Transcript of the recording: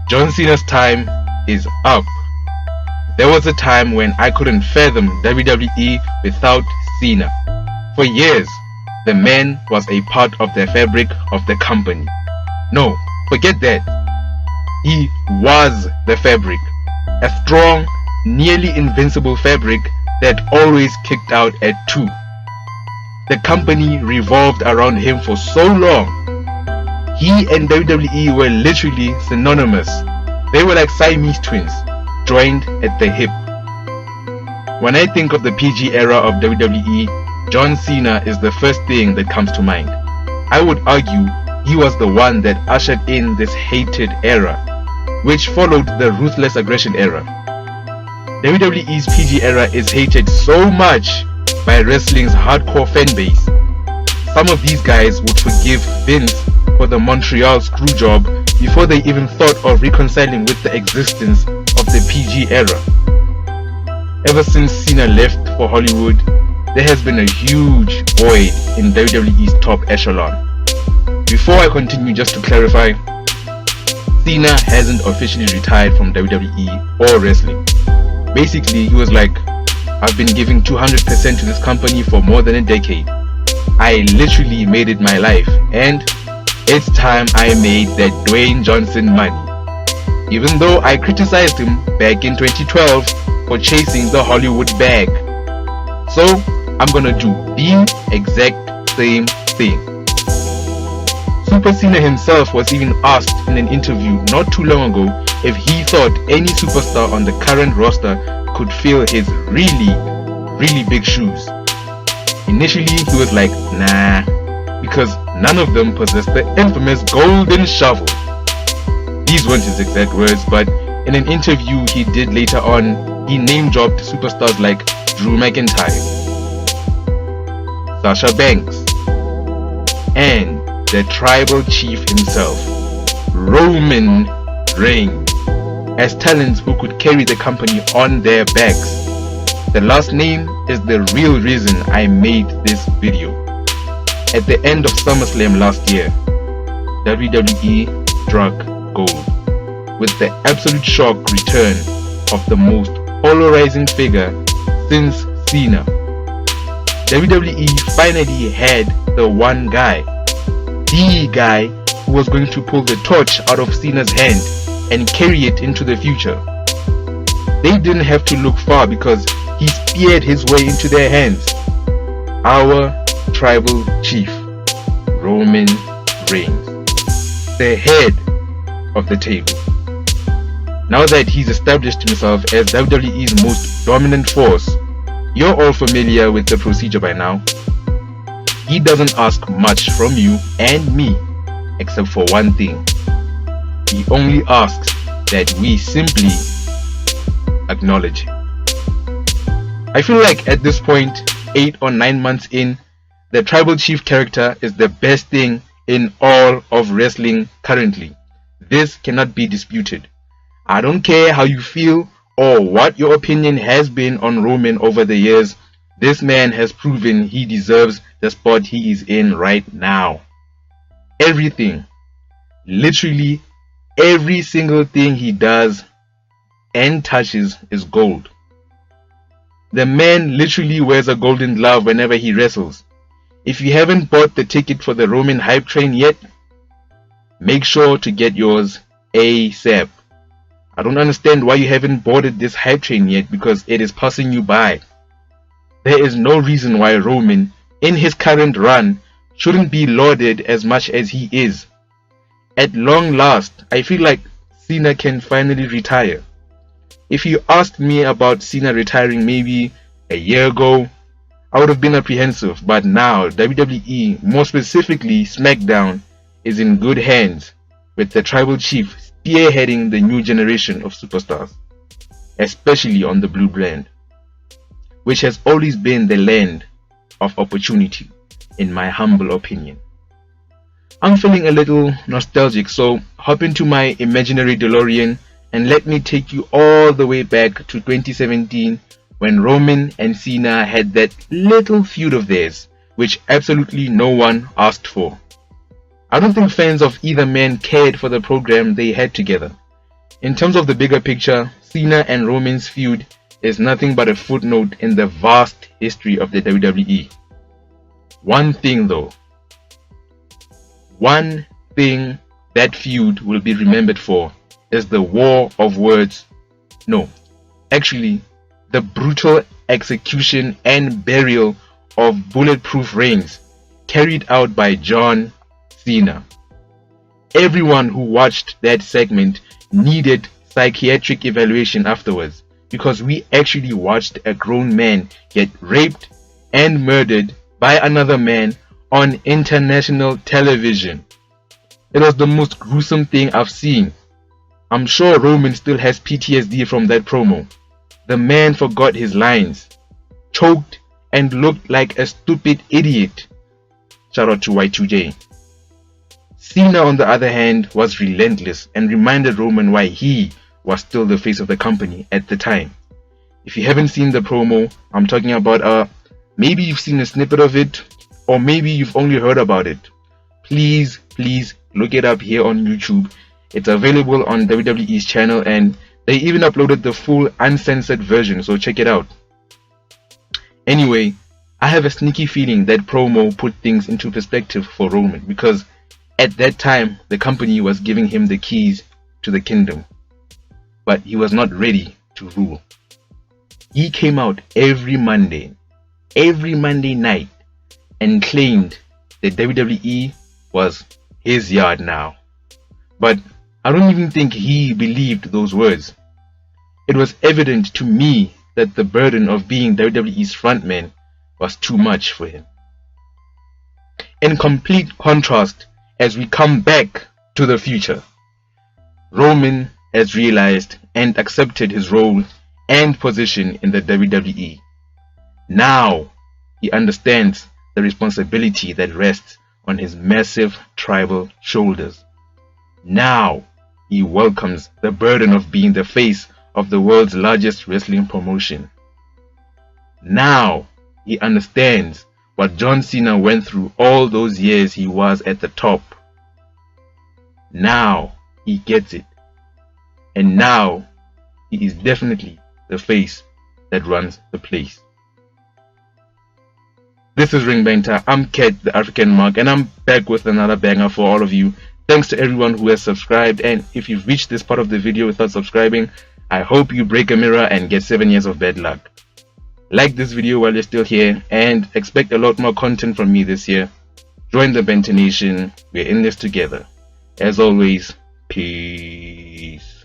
John Cena's time is up. There was a time when I couldn't fathom WWE without Cena. For years, the man was a part of the fabric of the company. No, forget that. He was the fabric. A strong, nearly invincible fabric that always kicked out at 2. The company revolved around him for so long. He and WWE were literally synonymous. They were like Siamese twins, joined at the hip. When I think of the PG era of WWE, John Cena is the first thing that comes to mind. I would argue he was the one that ushered in this hated era, which followed the Ruthless Aggression era. WWE's PG era is hated so much by wrestling's hardcore fanbase. Some of these guys would forgive Vince for the Montreal Screw job before they even thought of reconciling with the existence of the PG era. Ever since Cena left for Hollywood, there has been a huge void in WWE's top echelon. Before I continue, just to clarify, Cena hasn't officially retired from WWE or wrestling. Basically, he was like, I've been giving 200% to this company for more than a decade. I literally made it my life, and it's time I made that Dwayne Johnson money. Even though I criticized him back in 2012 for chasing the Hollywood bag. So, I'm gonna do the exact same thing. Super Cena himself was even asked in an interview not too long ago if he thought any superstar on the current roster could fill his really big shoes. Initially he was like, nah, because none of them possessed the infamous golden shovel. These weren't his exact words, but in an interview he did later on, he name-dropped superstars like Drew McIntyre, Sasha Banks, and the tribal chief himself, Roman Reigns, as talents who could carry the company on their backs. The last name is the real reason I made this video. At the end of SummerSlam last year, WWE struck gold with the absolute shock return of the most polarizing figure since Cena. WWE finally had the one guy, the guy who was going to pull the torch out of Cena's hand and carry it into the future. They didn't have to look far because he speared his way into their hands. Our tribal chief, Roman Reigns, the head of the table. Now that he's established himself as WWE's most dominant force, you're all familiar with the procedure by now. He doesn't ask much from you and me, except for one thing. He only asks that we simply acknowledge him. I feel like at this point, 8 or 9 months in, the tribal chief character is the best thing in all of wrestling currently. This cannot be disputed. I don't care how you feel or what your opinion has been on Roman over the years. This man has proven he deserves the spot he is in right now. Everything, literally every single thing he does and touches is gold. The man literally wears a golden glove whenever he wrestles. If you haven't bought the ticket for the Roman hype train yet, make sure to get yours ASAP. I don't understand why you haven't boarded this hype train yet, because it is passing you by. There is no reason why Roman, in his current run, shouldn't be lauded as much as he is. At long last, I feel like Cena can finally retire. If you asked me about Cena retiring maybe a year ago, I would have been apprehensive, but now WWE, more specifically SmackDown, is in good hands with the tribal chief spearheading the new generation of superstars, especially on the blue brand, which has always been the land of opportunity, in my humble opinion. I'm feeling a little nostalgic, so hop into my imaginary DeLorean and let me take you all the way back to 2017 when Roman and Cena had that little feud of theirs, which absolutely no one asked for. I don't think fans of either man cared for the program they had together. In terms of the bigger picture, Cena and Roman's feud is nothing but a footnote in the vast history of the WWE. One thing that feud will be remembered for is the war of words. No, actually, the brutal execution and burial of bulletproof reigns carried out by John Cena. Everyone who watched that segment needed psychiatric evaluation afterwards, because we actually watched a grown man get raped and murdered by another man on international television. It was the most gruesome thing I've seen. I'm sure Roman still has PTSD from that promo. The man forgot his lines, choked, and looked like a stupid idiot. Shout out to Y2J. Cena, on the other hand, was relentless and reminded Roman why he was still the face of the company at the time. If you haven't seen the promo, I'm talking about maybe you've seen a snippet of it, or maybe you've only heard about it. Please look it up here on YouTube. It's available on WWE's channel, and they even uploaded the full uncensored version, so check it out. Anyway, I have a sneaky feeling that promo put things into perspective for Roman, because at that time the company was giving him the keys to the kingdom, but he was not ready to rule. He came out every Monday night and claimed that WWE was his yard now. But I don't even think he believed those words. It was evident to me that the burden of being WWE's frontman was too much for him. In complete contrast, as we come back to the future, Roman has realized and accepted his role and position in the WWE. Now he understands the responsibility that rests on his massive tribal shoulders. Now he welcomes the burden of being the face of the world's largest wrestling promotion. Now he understands what John Cena went through all those years he was at the top. Now he gets it. And now he is definitely the face that runs the place. This is Ring Banter. I'm Ket, the African Mark, and I'm back with another banger for all of you. Thanks to everyone who has subscribed, and if you've reached this part of the video without subscribing, I hope you break a mirror and get 7 years of bad luck. Like this video while you're still here, and expect a lot more content from me this year. Join the Banter Nation. We're in this together. As always, peace.